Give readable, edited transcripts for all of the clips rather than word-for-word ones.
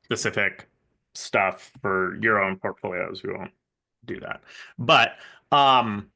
specific stuff for your own portfolios, we won't do that. But um,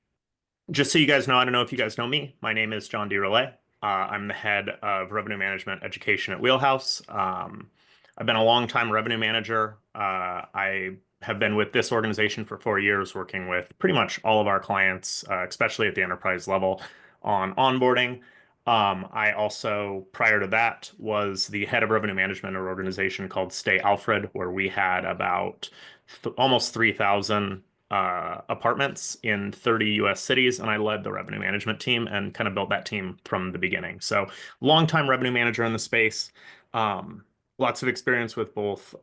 just so you guys know, I don't know if you guys know me. My name is John deRoulet. I'm the head of revenue management education at Wheelhouse. I've been a long time revenue manager. I have been with this organization for 4 years, working with pretty much all of our clients, especially at the enterprise level, on onboarding. I also, prior to that, was the head of revenue management at an organization called Stay Alfred, where we had about almost 3,000 apartments in 30 US cities, and I led the revenue management team and kind of built that team from the beginning. So, longtime revenue manager in the space. Lots of experience with both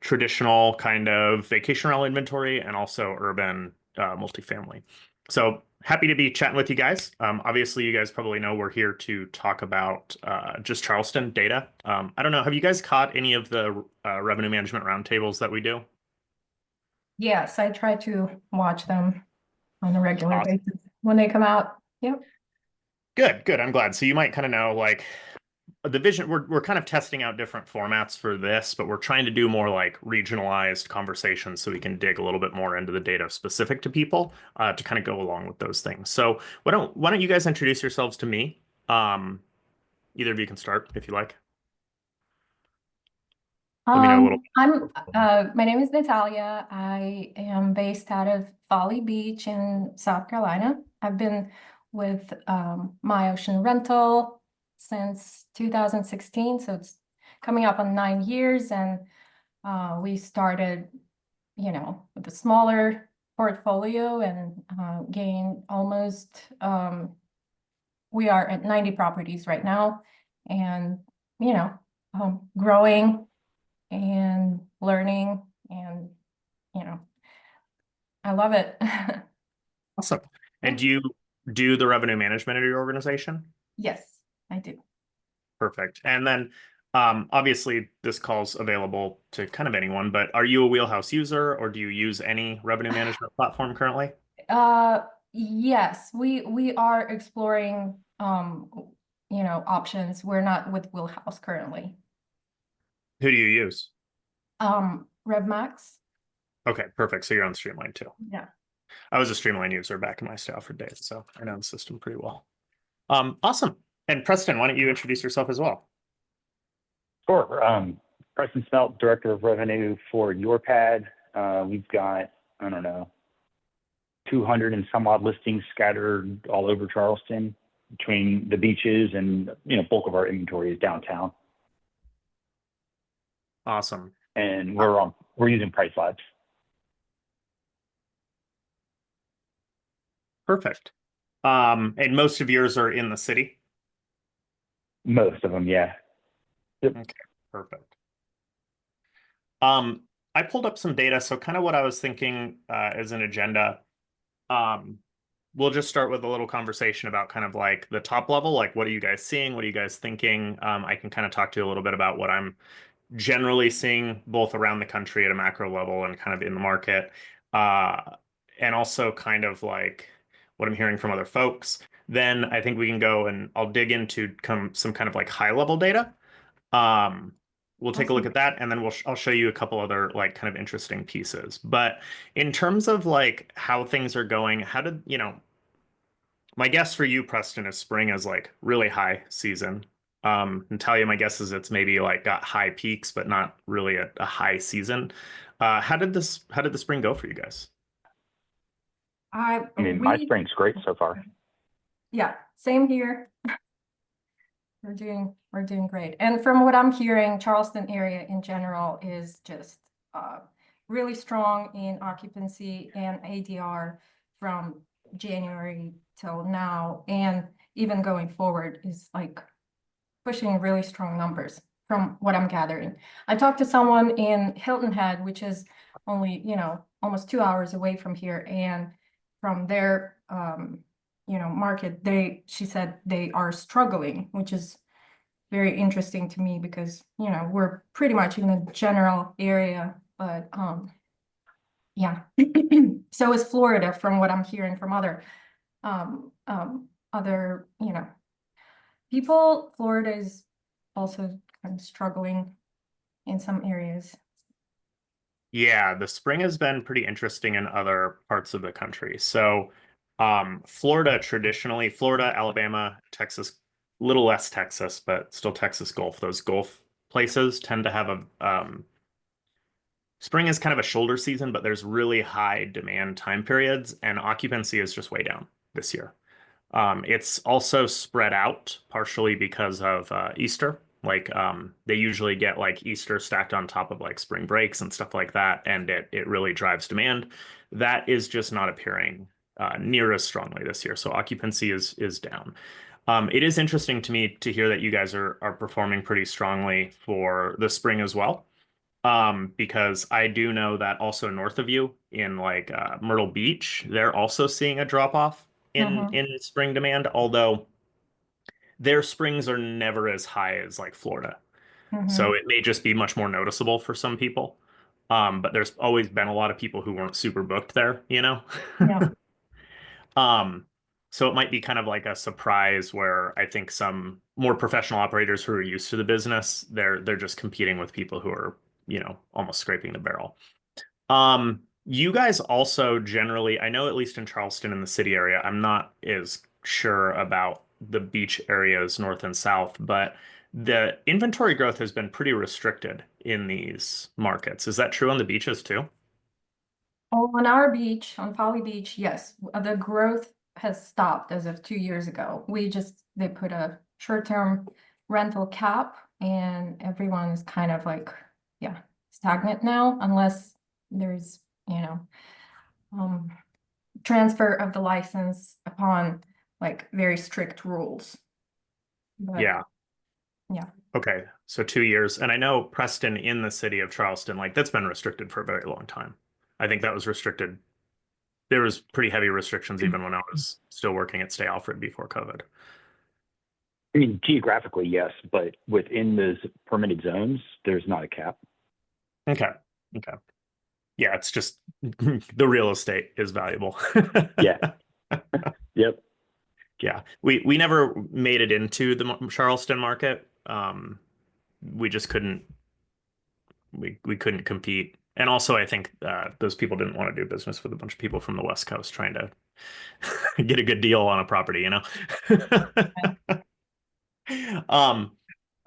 traditional kind of vacation rental inventory and also urban multifamily. So, happy to be chatting with you guys. Obviously, you guys probably know we're here to talk about just Charleston data. I don't know, have you guys caught any of the revenue management roundtables that we do? Yes, I try to watch them on a regular Awesome. basis when they come out. Yep. Good, good. I'm glad. So you might kind of know like the vision. We're kind of testing out different formats for this, but we're trying to do more like regionalized conversations so we can dig a little bit more into the data specific to people to kind of go along with those things. So why don't you guys introduce yourselves to me? Um, Either of you can start if you like. Let me know a little. My name is Natalia. I am based out of Folly Beach in South Carolina. I've been with My Ocean Rental since 2016, so it's coming up on 9 years, and we started, with a smaller portfolio and gained almost, we are at 90 properties right now, and, growing and learning, and you know I love it. Awesome. Yeah. And do you do the revenue management of your organization? Yes, I do. Perfect. And then obviously this call's available to kind of anyone, but are you a Wheelhouse user or do you use any revenue management platform currently? uh yes, we are exploring options. We're not with Wheelhouse currently. Who do you use? RevMax. Okay, perfect. So you're on Streamline too. Yeah. I was a Streamline user back in my Stafford days, so I know the system pretty well. Awesome. And Preston, why don't you introduce yourself as well? Sure. Preston Smelt, Director of Revenue for YourPad. We've got, I don't know, 200 and some odd listings scattered all over Charleston between the beaches and, bulk of our inventory is downtown. Awesome. And we're using Price Labs. Perfect. And most of yours are in the city? Most of them, yeah. Yep. Okay, perfect. I pulled up some data, so kind of what I was thinking as an agenda. Um, we'll just start with a little conversation about kind of like the top level, like what are you guys seeing? What are you guys thinking? I can kind of talk to you a little bit about what I'm generally seeing both around the country at a macro level and kind of in the market. Uh, and also kind of like what I'm hearing from other folks. Then I think we can go and I'll dig into some kind of like high level data. Um, we'll take a look Awesome. at that, and then I'll show you a couple other like kind of interesting pieces. But in terms of like how things are going, how did my guess for you, Preston, is spring is like really high season. Natalia, my guess is it's maybe like got high peaks, but not really a high season. How did the spring go for you guys? I I mean, my we spring's great so far. Yeah, same here. We're doing great. And from what I'm hearing, Charleston area in general is just really strong in occupancy and ADR from January till now, and even going forward is like pushing really strong numbers from what I'm gathering. I talked to someone in Hilton Head, which is only, almost 2 hours away from here, and from their market, she said they are struggling, which is very interesting to me because, we're pretty much in the general area, but yeah. So is Florida, from what I'm hearing from um other, people. Florida is also kind of struggling. in some areas. Yeah, the spring has been pretty interesting in other parts of the country. So, Florida traditionally, Florida, Alabama, Texas, little less Texas, but still Texas Gulf. Those Gulf places tend to have spring is kind of a shoulder season, but there's really high demand time periods, and occupancy is just way down this year. It's also spread out partially because of Easter. Like they usually get like Easter stacked on top of like spring breaks and stuff like that, and it really drives demand. That is just not appearing near as strongly this year. So occupancy is down. It is interesting to me to hear that you guys are performing pretty strongly for the spring as well. Because I do know that also north of you in like Myrtle Beach, they're also seeing a drop off in spring demand, although their springs are never as high as like Florida. So it may just be much more noticeable for some people. But there's always been a lot of people who weren't super booked there, you know? Yeah. Um, so it might be kind of like a surprise where I think some more professional operators who are used to the business, they're just competing with people who are, you know, almost scraping the barrel. You guys also generally, I know at least in Charleston in the city area, I'm not as sure about the beach areas north and south, but the inventory growth has been pretty restricted in these markets. Is that true on the beaches too? On our beach, on Folly Beach, yes, the growth has stopped as of 2 years ago. They put a short-term rental cap and everyone is kind of like, yeah, stagnant now unless there's, um, transfer of the license upon like very strict rules. But Yeah. yeah, Okay. So 2 years. And I know Preston in the city of Charleston, like that's been restricted for a very long time. I think that was restricted. There was pretty heavy restrictions even when I was still working at Stay Alfred before COVID. I mean, geographically, yes, but within those permitted zones, there's not a cap. Okay. Okay. Yeah, it's just the real estate is valuable. Yeah. Yep. Yeah. We never made it into the Charleston market. We just couldn't we couldn't compete. And also I think those people didn't want to do business with a bunch of people from the West Coast trying to get a good deal on a property, you know? Um,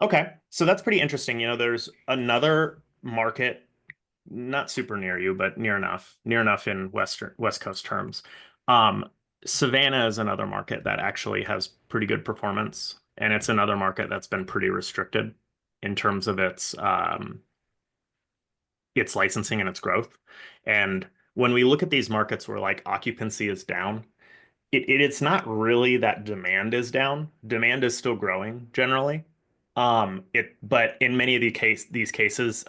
okay. So that's pretty interesting. You know, there's another market not super near you, but near enough in West Coast terms. Um, Savannah is another market that actually has pretty good performance, and it's another market that's been pretty restricted in terms of its licensing and its growth. And when we look at these markets where like occupancy is down, it's not really that demand is down. Demand is still growing generally. But in many of these cases,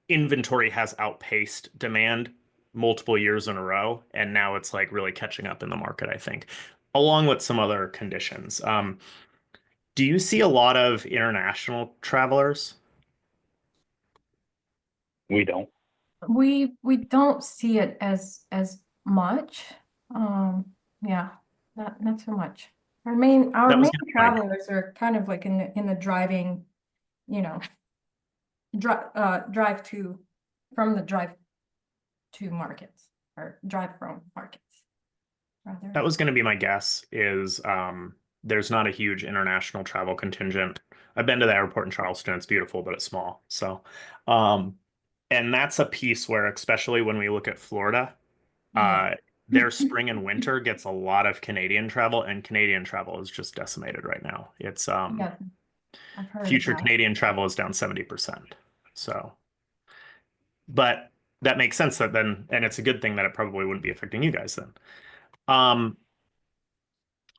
inventory has outpaced demand multiple years in a row, and now it's like really catching up in the market, I think, along with some other conditions. Do you see a lot of international travelers? We don't. we don't see it as much. Yeah, not so much. Our That was main kind of my travelers are kind of like in the driving, you know, drive to from the drive to markets or drive from markets rather. that was going to be my guess is there's not a huge international travel contingent. I've been to the airport in Charleston. It's beautiful, but it's small. So, um, and that's a piece where, especially when we look at Florida, Yeah. uh, their spring and winter gets a lot of Canadian travel, and Canadian travel is just decimated right now. It's Yeah, I've heard of future that. Canadian travel is down 70%. So, but that makes sense that then, and it's a good thing that it probably wouldn't be affecting you guys then. Um,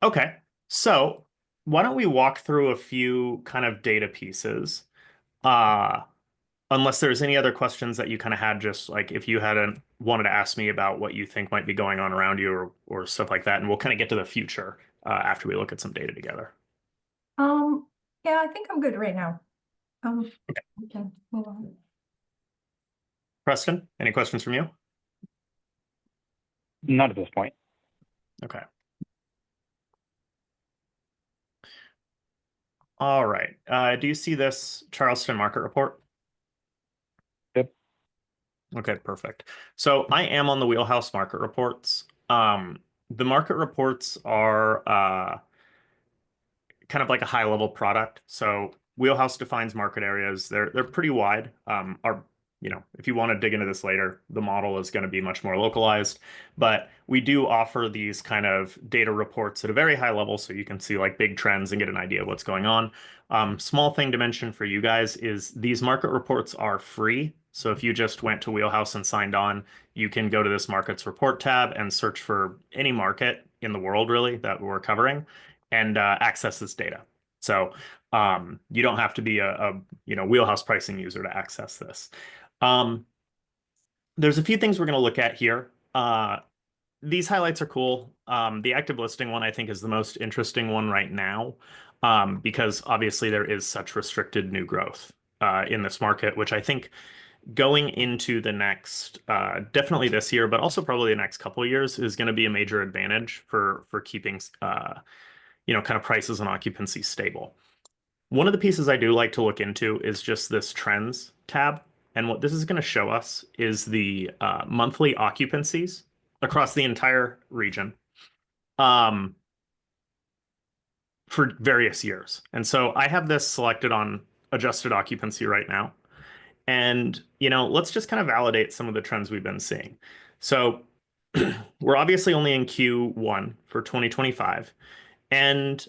okay. So why don't we walk through a few kind of data pieces? Uh, unless there's any other questions that you kind of had, just like if you hadn't wanted to ask me about what you think might be going on around you or stuff like that, and we'll kind of get to the future after we look at some data together. Um, yeah, I think I'm good right now. We can move on. Preston, any questions from you? Not at this point. Okay. All right. Do you see this Charleston market report? Yep. Okay, perfect. So I am on the Wheelhouse market reports. The market reports are kind of like a high level product. So Wheelhouse defines market areas. They're pretty wide. If you want to dig into this later, the model is going to be much more localized. But we do offer these kind of data reports at a very high level, so you can see like big trends and get an idea of what's going on. Small thing to mention for you guys is these market reports are free. So if you just went to Wheelhouse and signed on, you can go to this markets report tab and search for any market in the world really that we're covering and access this data. So you don't have to be a Wheelhouse pricing user to access this. There's a few things we're going to look at here. These highlights are cool. The active listing one I think is the most interesting one right now because obviously there is such restricted new growth in this market, which I think going into the next, definitely this year, but also probably the next couple of years is going to be a major advantage for keeping kind of prices and occupancy stable. One of the pieces I do like to look into is just this trends tab. And what this is going to show us is the monthly occupancies across the entire region for various years. And so I have this selected on adjusted occupancy right now. And, let's just kind of validate some of the trends we've been seeing. So we're obviously only in Q1 for 2025. And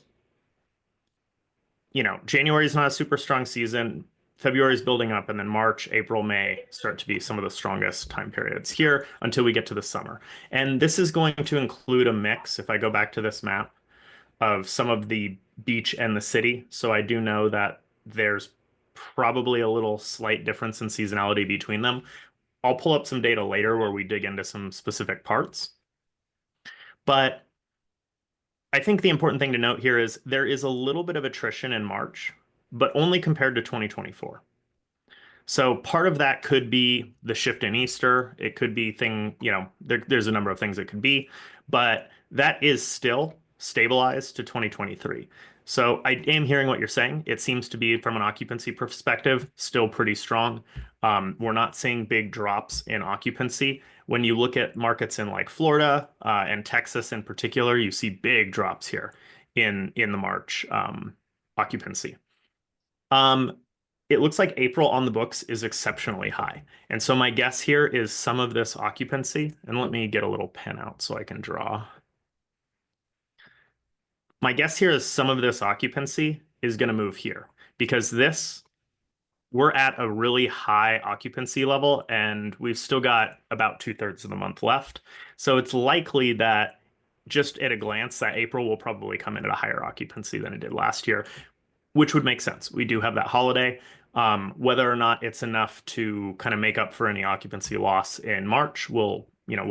January is not a super strong season. February is building up, and then March, April, May start to be some of the strongest time periods here until we get to the summer. And this is going to include a mix, if I go back to this map, of some of the beach and the city. So I do know that there's probably a little slight difference in seasonality between them. I'll pull up some data later where we dig into some specific parts. But I think the important thing to note here is there is a little bit of attrition in March, but only compared to 2024. So part of that could be the shift in Easter. It could be there's a number of things it could be, but that is still stabilized to 2023. So I am hearing what you're saying. It seems to be, from an occupancy perspective, still pretty strong. We're not seeing big drops in occupancy. When you look at markets in like Florida and Texas in particular, you see big drops here in the March occupancy. It looks like April on the books is exceptionally high. And so my guess here is some of this occupancy, and let me get a little pen out so I can draw. My guess here is some of this occupancy is going to move here because we're at a really high occupancy level and we've still got about 2/3 of the month left. So it's likely that just at a glance that April will probably come in at a higher occupancy than it did last year, which would make sense. We do have that holiday. Whether or not it's enough to kind of make up for any occupancy loss in March, we'll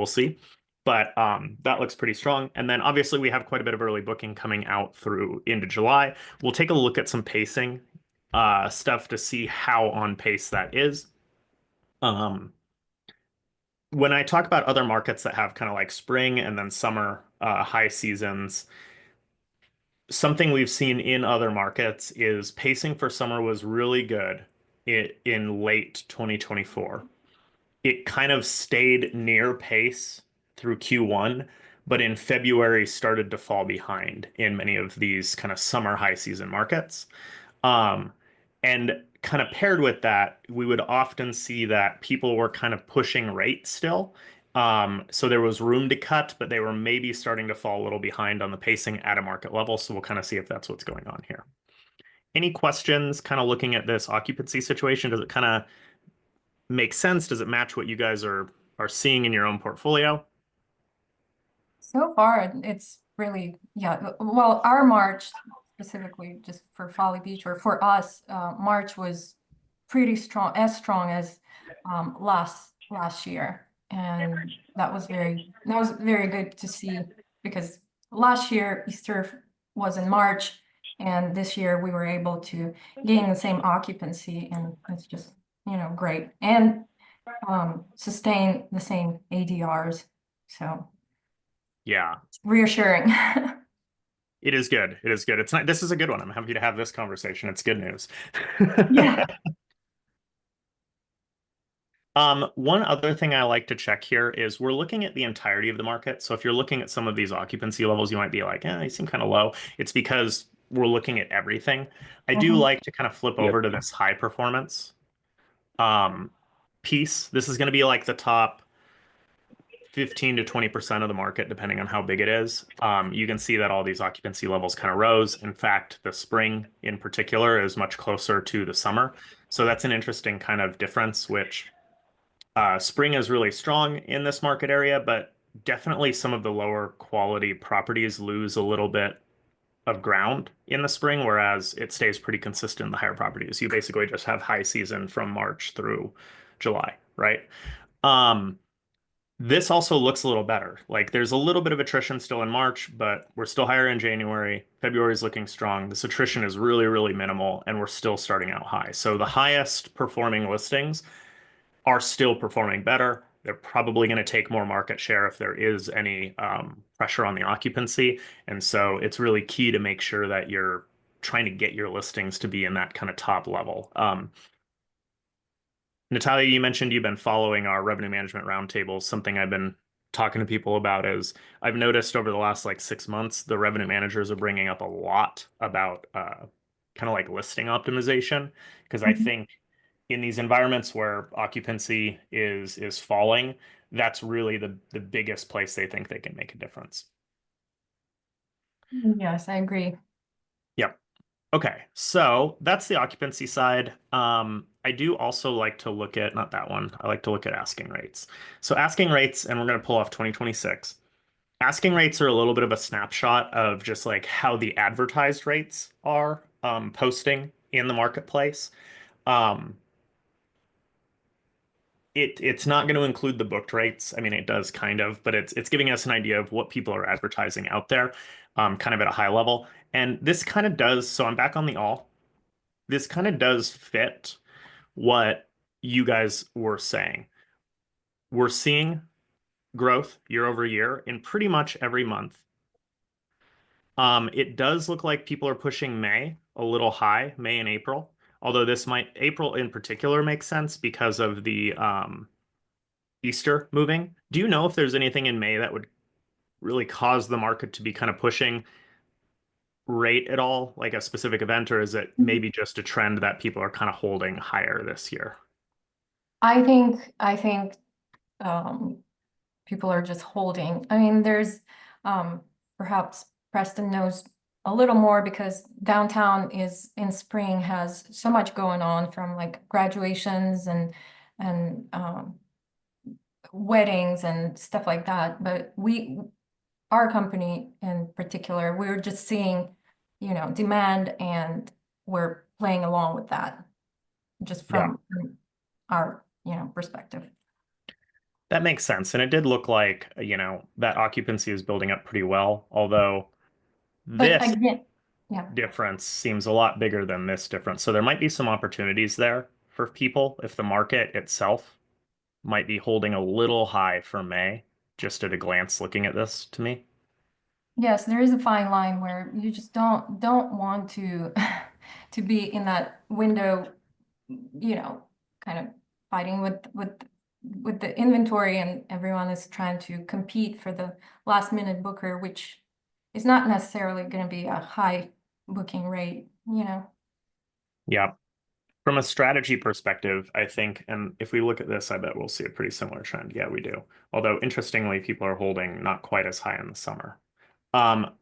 see. But that looks pretty strong. And then obviously we have quite a bit of early booking coming out through into July. We'll take a look at some pacing stuff to see how on pace that is. When I talk about other markets that have kind of like spring and then summer high seasons, something we've seen in other markets is pacing for summer was really good in late 2024. It kind of stayed near pace through Q1, but in February started to fall behind in many of these kind of summer high season markets. And kind of paired with that, we would often see that people were kind of pushing rate still. So there was room to cut, but they were maybe starting to fall a little behind on the pacing at a market level. So we'll kind of see if that's what's going on here. Any questions kind of looking at this occupancy situation? Does it kind of make sense? Does it match what you guys are seeing in your own portfolio? So far, it's really, yeah. Well, our March specifically, just for Folly Beach or for us, March was pretty strong, as strong as last year, and that was very good to see because last year Easter was in March, and this year we were able to gain the same occupancy, and it's just great, and sustain the same ADRs. So Yeah. it's reassuring. It is good. It is good. It's not, this is a good one. I'm happy to have this conversation. It's good news. Yeah. One other thing I like to check here is we're looking at the entirety of the market. So if you're looking at some of these occupancy levels, you might be like, they seem kind of low. It's because we're looking at everything. I do Mhm. like to kind of flip Yep. over to this high performance um, piece. This is going to be like the top 15 to 20% of the market, depending on how big it is. You can see that all these occupancy levels kind of rose. In fact, the spring in particular is much closer to the summer. So that's an interesting kind of difference, which spring is really strong in this market area, but definitely some of the lower quality properties lose a little bit of ground in the spring, whereas it stays pretty consistent in the higher properties. You basically just have high season from March through July, right? Um, this also looks a little better. Like there's a little bit of attrition still in March, but we're still higher in January. February is looking strong. This attrition is really, really minimal, and we're still starting out high. So the highest performing listings are still performing better. They're probably going to take more market share if there is any pressure on the occupancy. And so it's really key to make sure that you're trying to get your listings to be in that kind of top level. Natalia, you mentioned you've been following our revenue management roundtables. Something I've been talking to people about is I've noticed over the last like 6 months, the revenue managers are bringing up a lot about kind of like listing optimization because I Mhm. think in these environments where occupancy is falling, that's really the biggest place they think they can make a difference. Yes, I agree. Yep. Okay, so that's the occupancy side. I do also like to look at, not that one, I like to look at asking rates. So asking rates, and we're going to pull off 2026. Asking rates are a little bit of a snapshot of just like how the advertised rates are posting in the marketplace. Um, it's not going to include the booked rates. I mean, it does kind of, but it's giving us an idea of what people are advertising out there, kind of at a high level. And this kind of does, so I'm back on the all. This kind of does fit what you guys were saying. We're seeing growth year over year in pretty much every month. It does look like people are pushing May a little high, May and April. Although this might, April in particular makes sense because of the Easter moving. Do you know if there's anything in May that would really cause the market to be kind of pushing rate at all, like a specific event, or is it maybe just a trend that people are kind of holding higher this year? I think um, people are just holding. I mean, there's um, perhaps Preston knows a little more because downtown is in spring has so much going on from like graduations and weddings and stuff like that. But our company in particular, we're just seeing, demand and we're playing along with that just Yeah. from our, perspective. That makes sense. And it did look like, that occupancy is building up pretty well, although But this again, yeah. difference seems a lot bigger than this difference. So there might be some opportunities there for people if the market itself might be holding a little high for May, just at a glance looking at this to me. Yes, there is a fine line where you just don't want to to be in that window, kind of fighting with the inventory and everyone is trying to compete for the last minute booker, which is not necessarily going to be a high booking rate. Yeah. From a strategy perspective, I think, and if we look at this, I bet we'll see a pretty similar trend. Yeah, we do. Although interestingly, people are holding not quite as high in the summer. Um,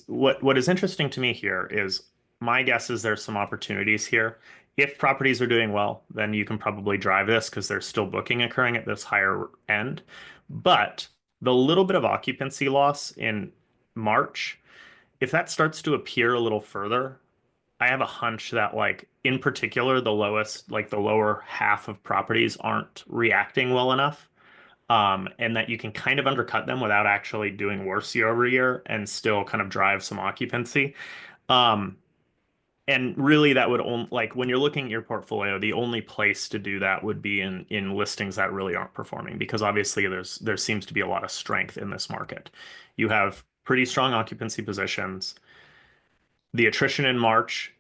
what is interesting to me here is my guess is there's some opportunities here. If properties are doing well, then you can probably drive this because there's still booking occurring at this higher end. But the little bit of occupancy loss in March, if that starts to appear a little further, I have a hunch that like in particular the lowest, like the lower half of properties aren't reacting well enough. And that you can kind of undercut them without actually doing worse year over year and still kind of drive some occupancy. Um, and really that would only like when you're looking at your portfolio, the only place to do that would be in listings that really aren't performing because obviously there seems to be a lot of strength in this market. You have pretty strong occupancy positions. The attrition in March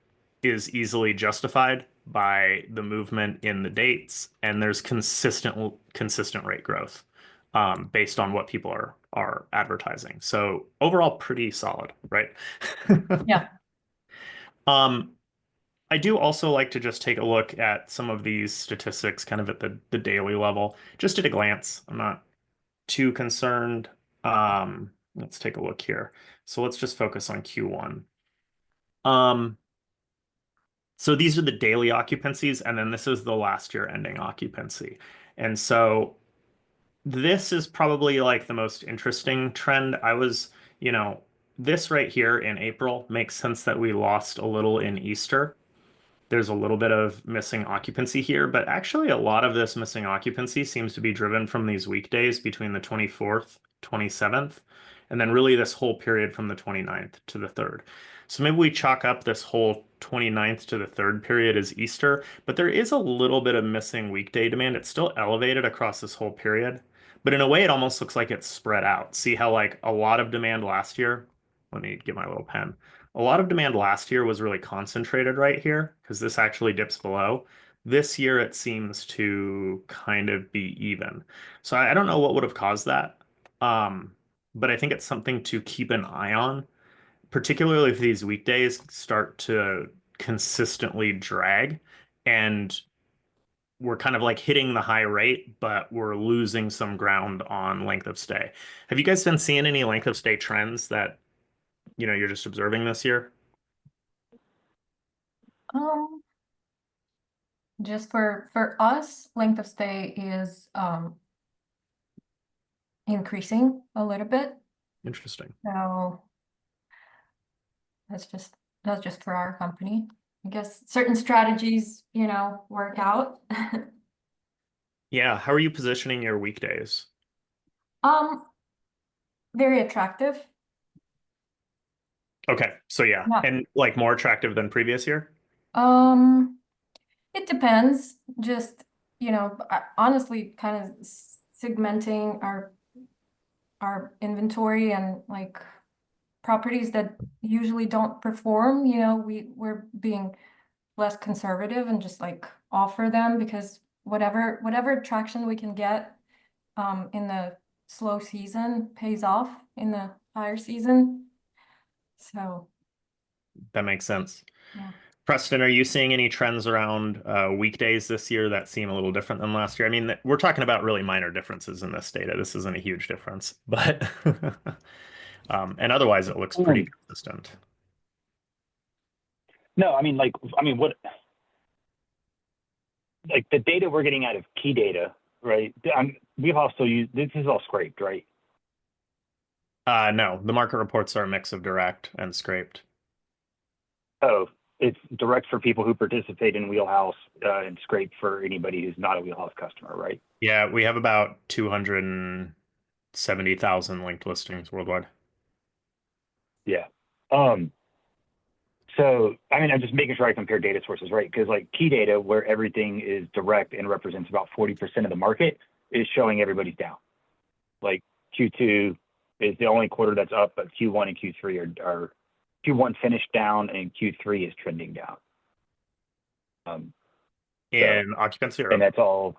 is easily justified by the movement in the dates, and there's consistent rate growth based on what people are advertising. So overall, pretty solid, right? Yeah. Um, I do also like to just take a look at some of these statistics kind of at the daily level, just at a glance. I'm not too concerned. Let's take a look here. So let's just focus on Q1. So these are the daily occupancies, and then this is the last year ending occupancy. And so this is probably like the most interesting trend. This right here in April makes sense that we lost a little in Easter. There's a little bit of missing occupancy here, but actually a lot of this missing occupancy seems to be driven from these weekdays between the 24th, 27th, and then really this whole period from the 29th to the 3rd. So maybe we chalk up this whole 29th to the 3rd period as Easter, but there is a little bit of missing weekday demand. It's still elevated across this whole period, but in a way it almost looks like it's spread out. See how like a lot of demand last year? Let me get my little pen. A lot of demand last year was really concentrated right here because this actually dips below. This year it seems to kind of be even. So I don't know what would have caused that. But I think it's something to keep an eye on, particularly if these weekdays start to consistently drag and we're kind of like hitting the high rate, but we're losing some ground on length of stay. Have you guys been seeing any length of stay trends that, you're just observing this year? Um, just for us, length of stay is increasing a little bit. Interesting. So that's just for our company. I guess certain strategies, work out. Yeah, how are you positioning your weekdays? Um, very attractive. Okay, so yeah, Yeah. and like more attractive than previous year? Um, it depends. Just, honestly kind of segmenting our inventory and like properties that usually don't perform, we're being less conservative and just like offer them because whatever traction we can get in the slow season pays off in the higher season. So That makes sense. yeah. Preston, are you seeing any trends around weekdays this year that seem a little different than last year? I mean, we're talking about really minor differences in this data. This isn't a huge difference, but and otherwise it looks pretty consistent. No, what, like the data we're getting out of key data, right? We've also used, this is all scraped, right? No, the market reports are a mix of direct and scraped. Oh, it's direct for people who participate in Wheelhouse and scraped for anybody who's not a Wheelhouse customer, right? Yeah, we have about 270,000 linked listings worldwide. Yeah. So, I'm just making sure I compare data sources, right? Because like key data, where everything is direct and represents about 40% of the market, is showing everybody's down. Like Q2 is the only quarter that's up, but Q1 and Q3 are Q1 finished down and Q3 is trending down. In occupancy or And that's all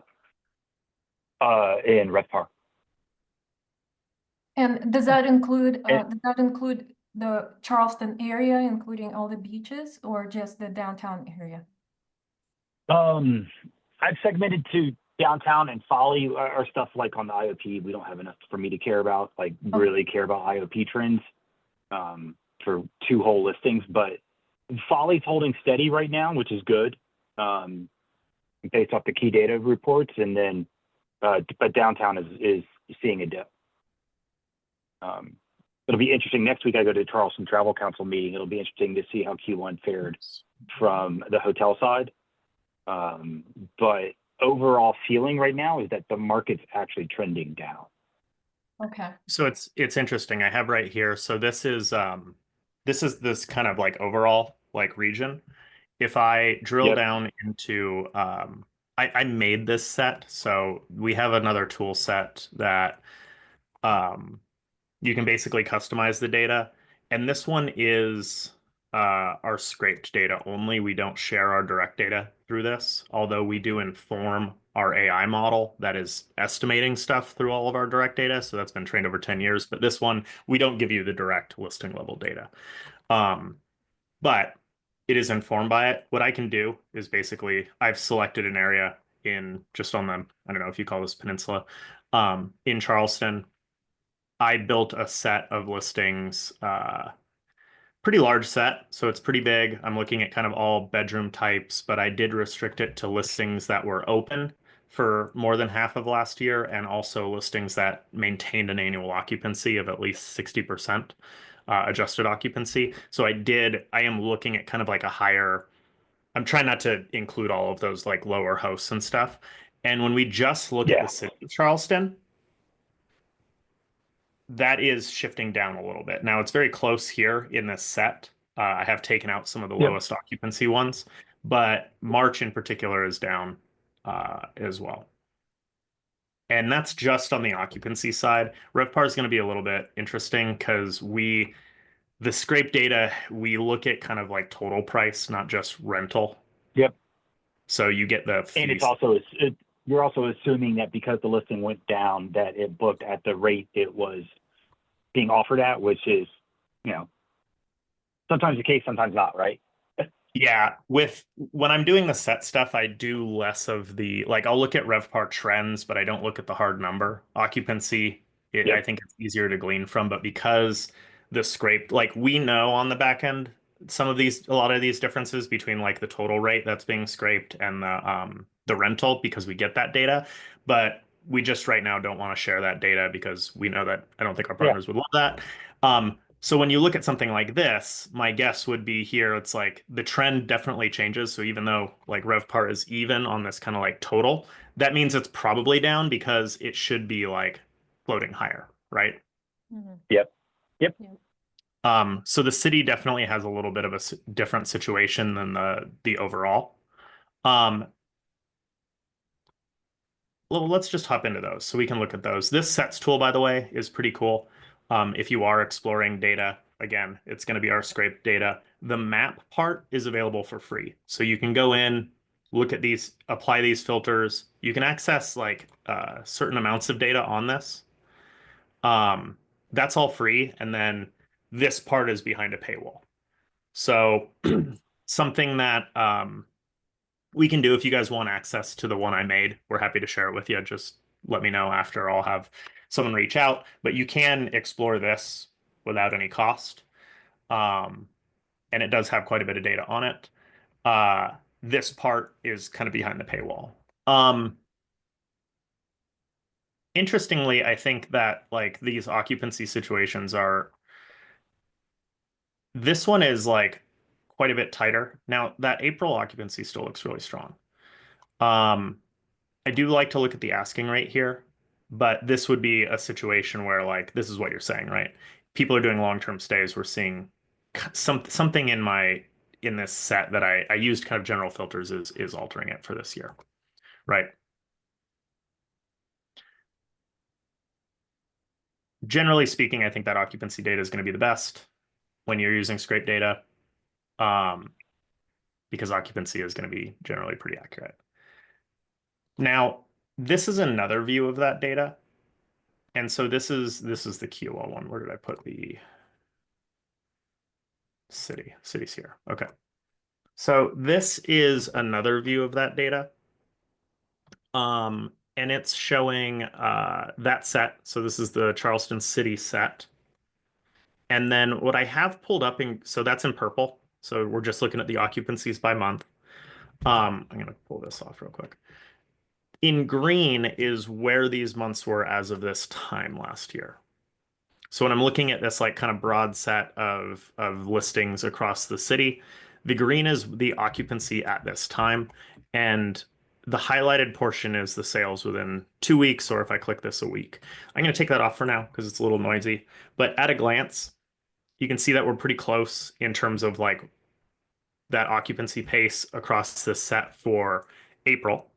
in RevPAR. And does that include the Charleston area, including all the beaches, or just the downtown area? I've segmented to downtown and Folly are stuff like on the IOP. We don't have enough for me to care about, like really care about IOP trends for 2 whole listings. But Folly's holding steady right now, which is good based off the key data reports. And then, but downtown is seeing a dip. It'll be interesting. Next week, I go to Charleston Travel Council meeting. It'll be interesting to see how Q1 fared from the hotel side. But overall feeling right now is that the market's actually trending down. Okay. So it's interesting. I have right here. So this kind of like overall like region. If I drill Yep. down into I made this set, so we have another tool set that You can basically customize the data. And this one is our scraped data only. We don't share our direct data through this, although we do inform our AI model that is estimating stuff through all of our direct data. So that's been trained over 10 years. But this one, we don't give you the direct listing level data. But it is informed by it. What I can do is basically I've selected an area in just on the, I don't know if you call this peninsula, in Charleston. I built a set of listings, pretty large set, so it's pretty big. I'm looking at kind of all bedroom types, but I did restrict it to listings that were open for more than half of last year, and also listings that maintained an annual occupancy of at least 60%, adjusted occupancy. So I am looking at kind of like a higher, I'm trying not to include all of those like lower hosts and stuff. And when we just look at Yeah. the city of Charleston, that is shifting down a little bit. Now it's very close here in this set. I have taken out some of the Yep. lowest occupancy ones, but March in particular is down as well. And that's just on the occupancy side. RevPAR is going to be a little bit interesting because the scrape data, we look at kind of like total price, not just rental. Yep. So you get the And it's fees. also, you're also assuming that because the listing went down, that it booked at the rate it was being offered at, which is, sometimes the case, sometimes not, right? Yeah, when I'm doing the set stuff, I do less of the like I'll look at RevPAR trends, but I don't look at the hard number. Occupancy, I Yep. think it's easier to glean from, but because the scrape, like we know on the back end a lot of these differences between like the total rate that's being scraped and the rental because we get that data, but we just right now don't want to share that data because we know that I don't think our Yeah. partners would love that. So when you look at something like this, my guess would be here, it's like the trend definitely changes. So even though like RevPAR is even on this kind of like total, that means it's probably down because it should be like floating higher, right? Mhm. Yep. Yep. So the city definitely has a little bit of a different situation than the overall. Um, well, let's just hop into those so we can look at those. This sets tool, by the way, is pretty cool. If you are exploring data, again, it's going to be our scraped data. The map part is available for free. So you can go in, look at these, apply these filters. You can access like certain amounts of data on this. That's all free. And then this part is behind a paywall. So something that we can do if you guys want access to the one I made. We're happy to share it with you. Just let me know after. I'll have someone reach out. But you can explore this without any cost. And it does have quite a bit of data on it. This part is kind of behind the paywall. Interestingly, I think that like these occupancy situations are, this one is like quite a bit tighter. Now that April occupancy still looks really strong. Um, I do like to look at the asking rate here, but this would be a situation where like this is what you're saying, right? People are doing long-term stays. We're seeing something in this set that I used kind of general filters is altering it for this year, right? Generally speaking, I think that occupancy data is going to be the best when you're using scrape data, um, because occupancy is going to be generally pretty accurate. Now, this is another view of that data. And so this is the QL one. Where did I put the cities here? Okay. So this is another view of that data. And it's showing that set. So this is the Charleston City set. And then what I have pulled up so that's in purple. So we're just looking at the occupancies by month. I'm gonna pull this off real quick. In green is where these months were as of this time last year. So when I'm looking at this like kind of broad set of listings across the city, the green is the occupancy at this time, and the highlighted portion is the sales within 2 weeks, or if I click this, a week. I'm going to take that off for now because it's a little noisy. But at a glance, you can see that we're pretty close in terms of like that occupancy pace across this set for April.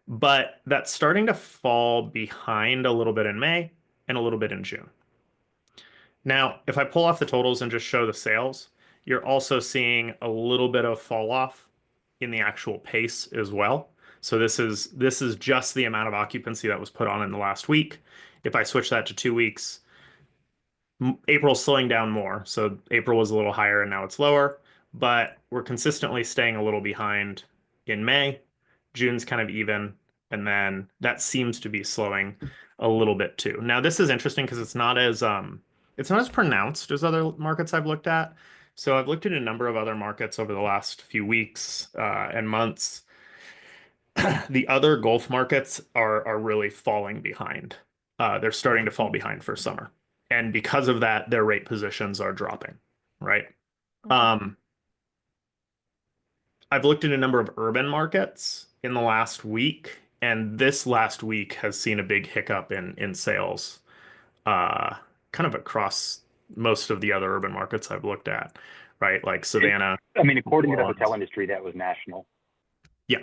But that's starting to fall behind a little bit in May and a little bit in June. Now, if I pull off the totals and just show the sales, you're also seeing a little bit of fall off in the actual pace as well. So this is just the amount of occupancy that was put on in the last week. If I switch that to 2 weeks, April's slowing down more. So April was a little higher and now it's lower, but we're consistently staying a little behind in May. June's kind of even, and then that seems to be slowing a little bit too. Now this is interesting because it's not as pronounced as other markets I've looked at. So I've looked at a number of other markets over the last few weeks and months. The other Gulf markets are really falling behind. They're starting to fall behind for summer, and because of that, their rate positions are dropping, right? Um, I've looked at a number of urban markets in the last week, and this last week has seen a big hiccup in sales, uh, kind of across most of the other urban markets I've looked at, right? Like Savannah, I mean, according New to the hotel Orleans. industry, that was national. Yeah.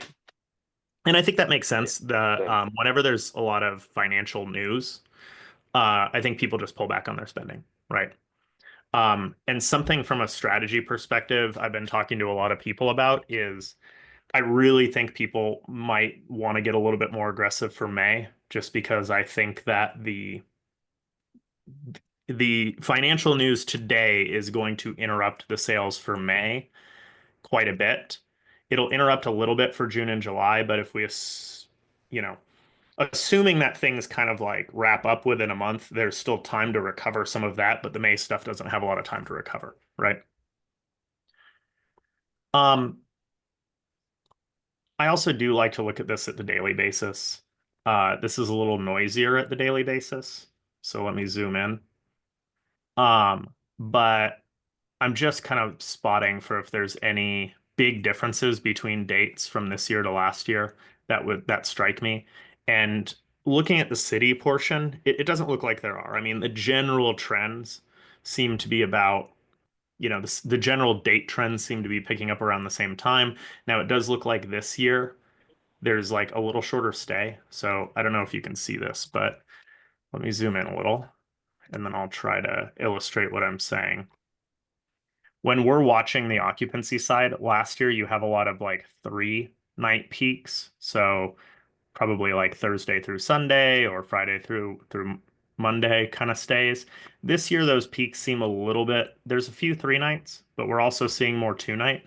And I think that makes Yeah. sense. But Whenever there's a lot of financial news, I think people just pull back on their spending, right? And something from a strategy perspective, I've been talking to a lot of people about is I really think people might want to get a little bit more aggressive for May, just because I think that the financial news today is going to interrupt the sales for May quite a bit. It'll interrupt a little bit for June and July, but if we, you know, assuming that things kind of like wrap up within a month, there's still time to recover some of that, but the May stuff doesn't have a lot of time to recover, right? Um, I also do like to look at this at the daily basis. This is a little noisier at the daily basis, so let me zoom in. But I'm just kind of spotting for if there's any big differences between dates from this year to last year that strike me. And looking at the city portion, it doesn't look like there are. I mean, the general trends seem to be about, the general date trends seem to be picking up around the same time. Now, it does look like this year there's like a little shorter stay. So I don't know if you can see this, but let me zoom in a little and then I'll try to illustrate what I'm saying. When we're watching the occupancy side, last year you have a lot of like 3 night peaks. So probably like Thursday through Sunday or Friday through Monday kind of stays. This year those peaks seem a little bit, there's a few 3 nights, but we're also seeing more 2 night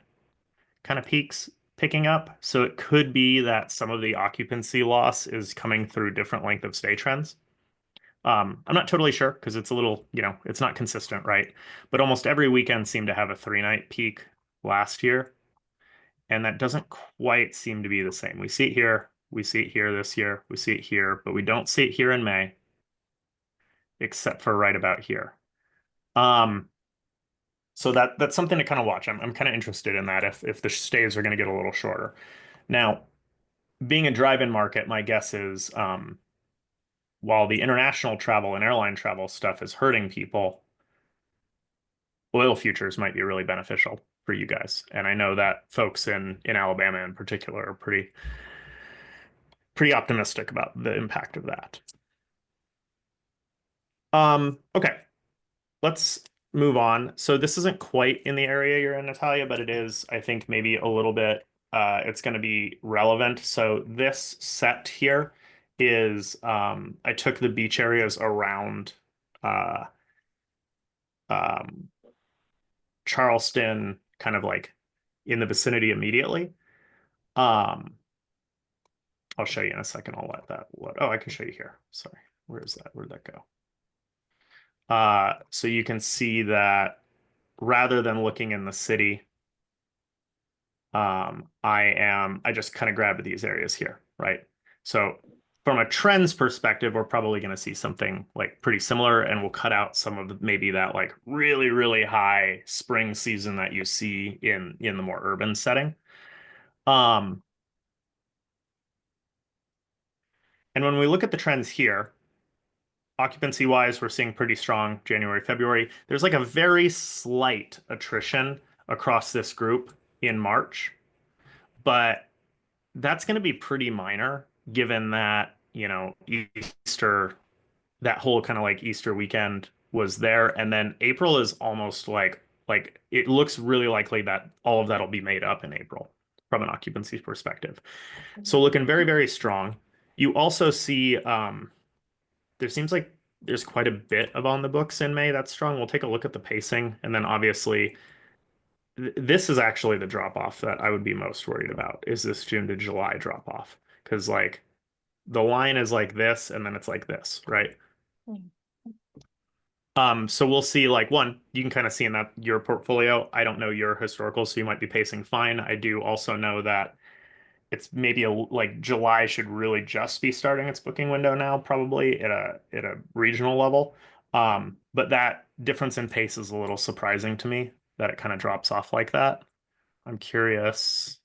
kind of peaks picking up. So it could be that some of the occupancy loss is coming through different length of stay trends. I'm not totally sure because it's a little, it's not consistent, right? But almost every weekend seemed to have a 3 night peak last year, and that doesn't quite seem to be the same. We see it here, we see it here this year, we see it here, but we don't see it here in May, except for right about here. So that's something to kind of watch. I'm kind of interested in that if the stays are going to get a little shorter. Now, being a drive-in market, my guess is while the international travel and airline travel stuff is hurting people, oil futures might be really beneficial for you guys. And I know that folks in Alabama in particular are pretty optimistic about the impact of that. Okay, let's move on. So this isn't quite in the area you're in, Natalia, but it is, I think, maybe a little bit, it's going to be relevant. So this set here is, I took the beach areas around uh, um, Charleston, kind of like in the vicinity immediately. Um, I'll show you in a second. I'll let that load. Oh, I can show you here. Sorry. Where is that? Where'd that go? So you can see that rather than looking in the city, I just kind of grabbed these areas here, right? So from a trends perspective, we're probably going to see something like pretty similar, and we'll cut out some of maybe that like really, really high spring season that you see in the more urban setting. And when we look at the trends here, occupancy wise, we're seeing pretty strong January, February. There's like a very slight attrition across this group in March, but that's going to be pretty minor given that, Easter, that whole kind of like Easter weekend was there, and then April is almost like it looks really likely that all of that'll be made up in April from an occupancy perspective. So looking very, very strong. You also see there seems like there's quite a bit of on the books in May that's strong. We'll take a look at the pacing, and then obviously this is actually the drop off that I would be most worried about is this June to July drop off because like the line is like this and then it's like this, right? Mm. So we'll see like one, you can kind of see in that your portfolio. I don't know your historical, so you might be pacing fine. I do also know that it's maybe like July should really just be starting its booking window now, probably at a regional level. But that difference in pace is a little surprising to me that it kind of drops off like that. I'm curious.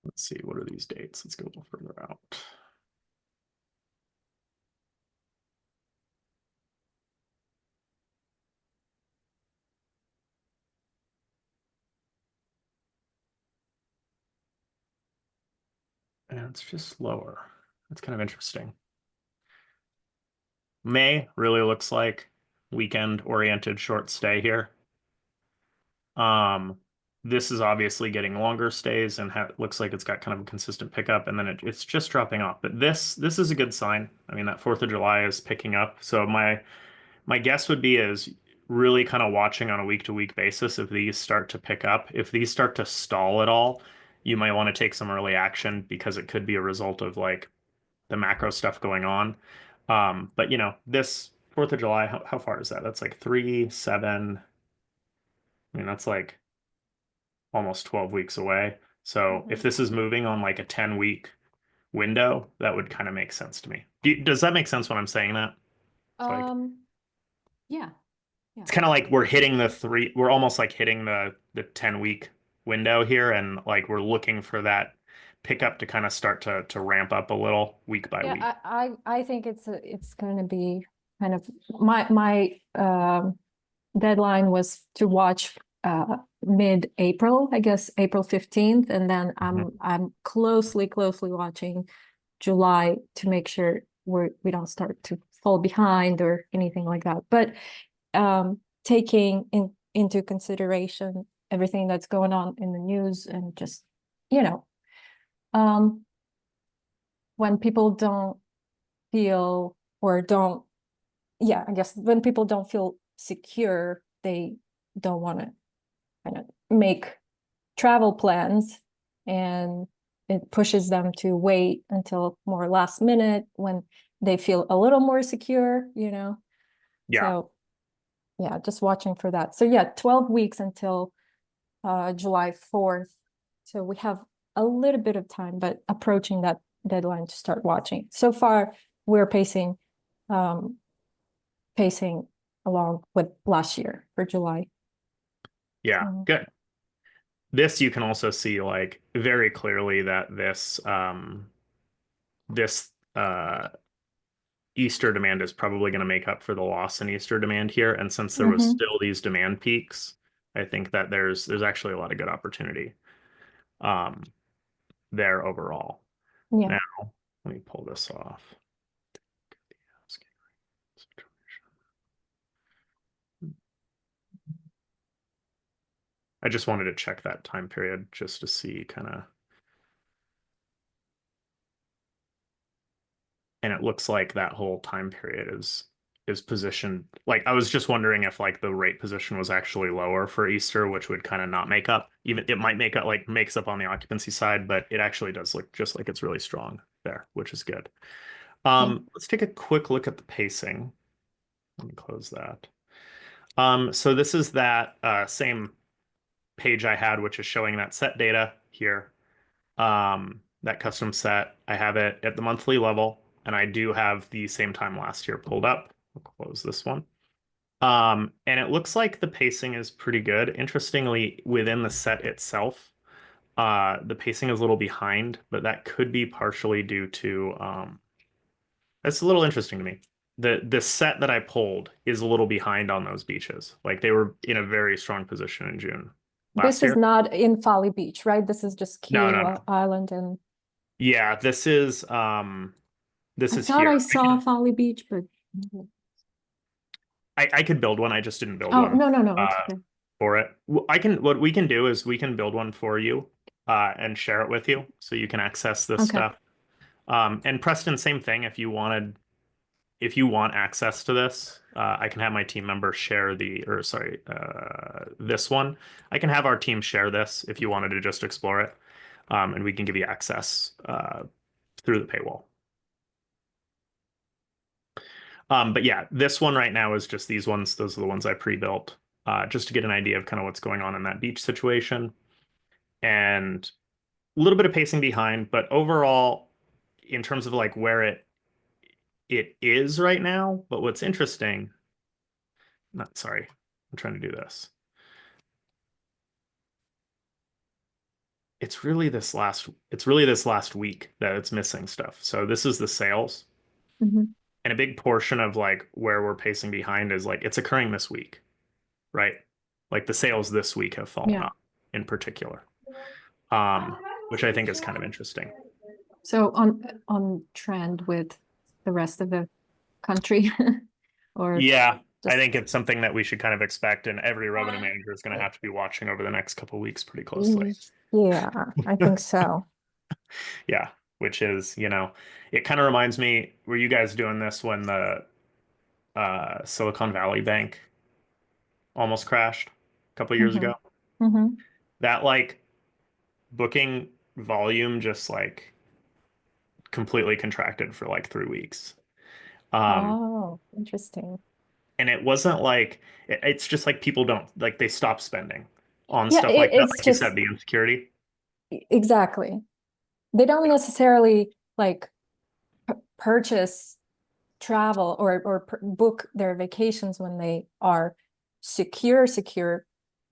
Let's see, what are these dates? Let's go a little further out. And it's just lower. That's kind of interesting. May really looks like weekend oriented short stay here. Um, this is obviously getting longer stays and looks like it's got kind of a consistent pickup, and then it's just dropping off. But this is a good sign. I mean, that 4th of July is picking up. So my guess would be is really kind of watching on a week to week basis if these start to pick up. If these start to stall at all, you might want to take some early action because it could be a result of like the macro stuff going on. But you know, this 4th of July, how far is that? That's like 3, 7. I mean, that's like almost 12 weeks away. So if this is moving on like a 10-week window, that would kind of make sense to me. Does that make sense when I'm saying that? It's like Yeah. it's kind of like we're almost like hitting the 10-week window here, and like we're looking for that pickup to kind of start to ramp up a little week by week. I think it's going to be kind of my deadline was to watch mid-April, I guess April 15th, and then I'm closely watching July to make sure we don't start to fall behind or anything like that. But taking into consideration everything that's going on in the news and just, you know, when people don't feel or don't, yeah, I guess when people don't feel secure, they don't want to kind of make travel plans, and it pushes them to wait until more last minute when they feel a little more secure, you know? Yeah. So yeah, just watching for that. So yeah, 12 weeks until July 4th. So we have a little bit of time, but approaching that deadline to start watching. So far, we're pacing along with last year for July. Yeah, good. This you can also see like very clearly that this Easter demand is probably going to make up for the loss in Easter demand here. And since there was still these demand peaks, I think that there's actually a lot of good opportunity there overall. Yeah. Now, let me pull this off. I just wanted to check that time period just to see kind of. And it looks like that whole time period is positioned like I was just wondering if like the rate position was actually lower for Easter, which would kind of not make up. Even it might make up like makes up on the occupancy side, but it actually does look just like it's really strong there, which is good. Let's take a quick look at the pacing. Let me close that. So this is that same page I had, which is showing that set data here. That custom set, I have it at the monthly level, and I do have the same time last year pulled up. I'll close this one. And it looks like the pacing is pretty good. Interestingly, within the set itself, the pacing is a little behind, but that could be partially due to it's a little interesting to me. The set that I pulled is a little behind on those beaches. Like they were in a very strong position in June last This is year. not in Folly Beach, right? This is just No, Key no, no. Island, and Yeah, this is I thought here. I saw Folly Beach, but I could build one. I just didn't build oh, one no, it's uh okay. for it. What we can do is we can build one for you and share it with you so you can access this Okay. stuff. And Preston, same thing. If you want access to this, I can have my team members share this one. I can have our team share this if you wanted to just explore it, and we can give you access through the paywall. But yeah, this one right now is just these ones. Those are the ones I pre-built, just to get an idea of kind of what's going on in that beach situation, and a little bit of pacing behind, but overall, in terms of like where it is right now. But what's interesting, not sorry, I'm trying to do this. It's really this last week that it's missing stuff. So this is the sales. Mhm. And a big portion of like where we're pacing behind is like it's occurring this week, right? Like the sales this week have fallen Yeah. off in particular. Which I think is kind of interesting. So on trend with the rest of the country, or Yeah, I just think it's something that we should kind of expect, and every revenue manager is going to have to be watching over the next couple of weeks pretty closely. Yeah, I think so. Yeah, which is, it kind of reminds me, were you guys doing this when the Silicon Valley Bank almost crashed a couple of years hmm ago? hmm That like booking volume just like completely contracted for like 3 weeks. Um, Oh, interesting. and it wasn't like it's just like people don't like they stop spending on Yeah, stuff like that, it's like you said, just the insecurity. exactly. They don't necessarily like purchase travel or book their vacations when they are secure.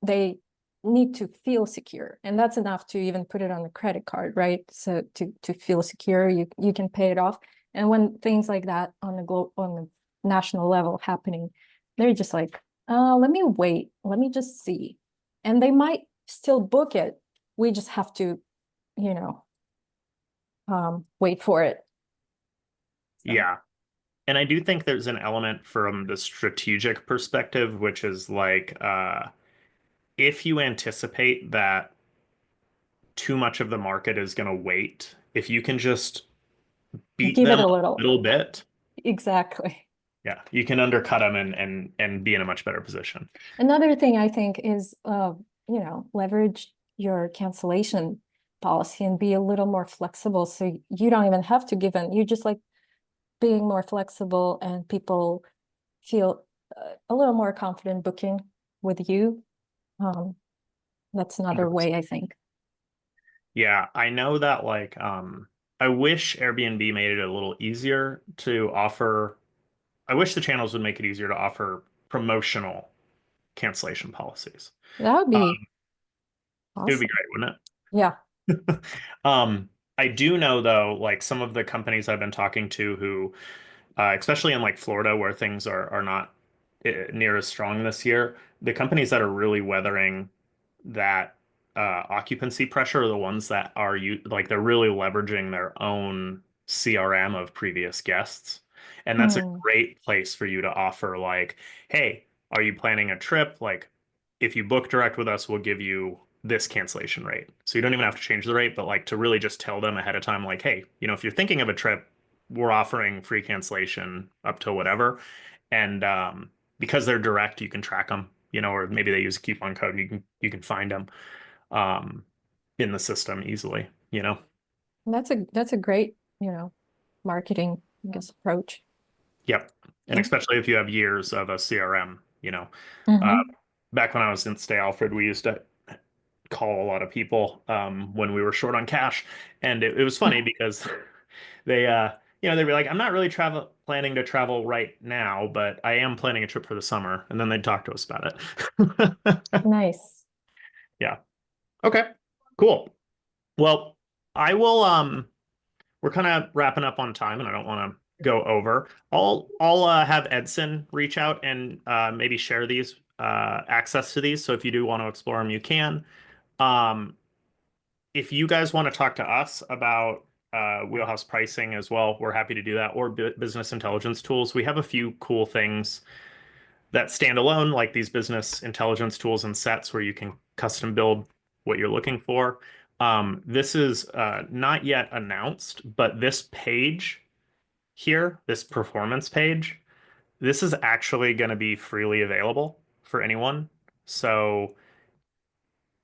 They need to feel secure, and that's enough to even put it on a credit card, right? So to feel secure, you can pay it off. And when things like that on the national level happening, they're just like, let me wait, let me just see. And they might still book it. We just have to, you know, wait for it. So, Yeah. And I do think there's an element from the strategic perspective, which is like if you anticipate that too much of the market is going to wait, if you can just beat give it them a a little. little bit, Exactly. yeah, you can undercut them and be in a much better position. Another thing I think is, leverage your cancellation policy and be a little more flexible. So you don't even have to give in. You just like being more flexible, and people feel a little more confident booking with you. That's another way, I think. Yeah, I know that like I wish Airbnb made it a little easier to offer. I wish the channels would make it easier to offer promotional cancellation policies. That would Um, be it would be awesome. great, wouldn't Yeah. it? I do know though, like some of the companies I've been talking to who, especially in like Florida where things are not near as strong this year, the companies that are really weathering that occupancy pressure are the ones that are like they're really leveraging their own CRM of previous guests. And that's a Hmm. great place for you to offer like, hey, are you planning a trip? Like if you book direct with us, we'll give you this cancellation rate. So you don't even have to change the rate, but like to really just tell them ahead of time, like, hey, if you're thinking of a trip, we're offering free cancellation up to whatever. And because they're direct, you can track them, or maybe they use a coupon code, you can find them um, in the system easily. That's a great, marketing, I guess, approach. Yep. And Yeah. especially if you have years of a CRM. Uh, hmm back when I was in Stay Alfred, we used to call a lot of people when we were short on cash. And it was funny because they, they'd be like, I'm not really planning to travel right now, but I am planning a trip for the summer. And then they'd talk to us about it. Nice. Yeah. Okay. Cool. Well, I will we're kind of wrapping up on time and I don't want to go over. I'll have Edson reach out and maybe share these access to these. So if you do want to explore them, you can. Um, if you guys want to talk to us about Wheelhouse pricing as well, we're happy to do that, or business intelligence tools. We have a few cool things that stand alone, like these business intelligence tools and sets where you can custom build what you're looking for. This is not yet announced, but this page here, this performance page, this is actually going to be freely available for anyone. So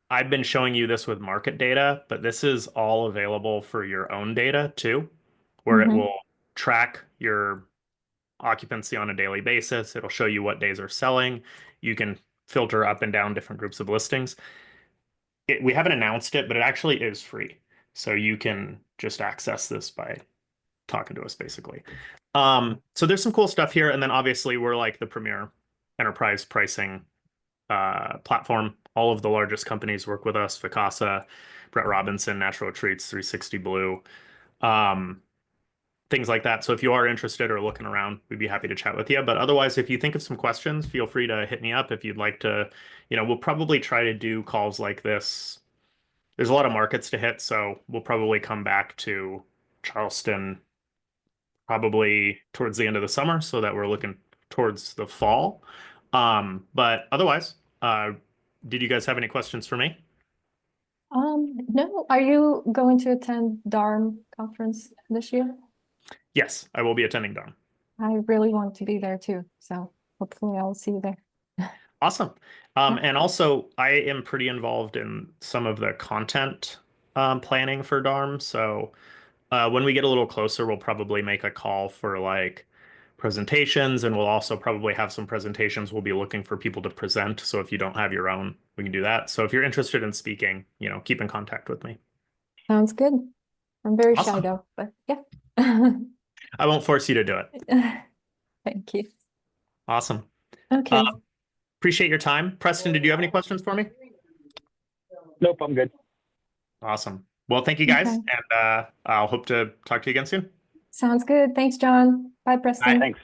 I've been showing you this with market data, but this is all available for your own data too, where it Mhm. will track your occupancy on a daily basis. It'll show you what days are selling. You can filter up and down different groups of listings. We haven't announced it, but it actually is free. So you can just access this by talking to us basically. So there's some cool stuff here. And then obviously we're like the premier enterprise pricing platform. All of the largest companies work with us: Vacasa, Brett Robinson, Natural Treats, 360 Blue, things like that. So if you are interested or looking around, we'd be happy to chat with you. But otherwise, if you think of some questions, feel free to hit me up if you'd like to. We'll probably try to do calls like this. There's a lot of markets to hit, so we'll probably come back to Charleston probably towards the end of the summer so that we're looking towards the fall. But otherwise, did you guys have any questions for me? No, are you going to attend DARM conference this year? Yes, I will be attending Dawn. I really want to be there too, so hopefully I'll see you there. Awesome. Yeah. And also, I am pretty involved in some of the content planning for DARM. So when we get a little closer, we'll probably make a call for like presentations, and we'll also probably have some presentations we'll be looking for people to present. So if you don't have your own, we can do that. So if you're interested in speaking, keep in contact with me. Sounds good. I'm very shy Awesome. though, but yeah. I won't force you to do it. Thank you. Awesome. Okay, Appreciate your time. Preston, did you have any questions for me? Nope, I'm good. Awesome. Well, thank you guys, Okay. and I'll hope to talk to you again soon. Sounds good. Thanks, John. Bye, Bye. Preston. Thanks.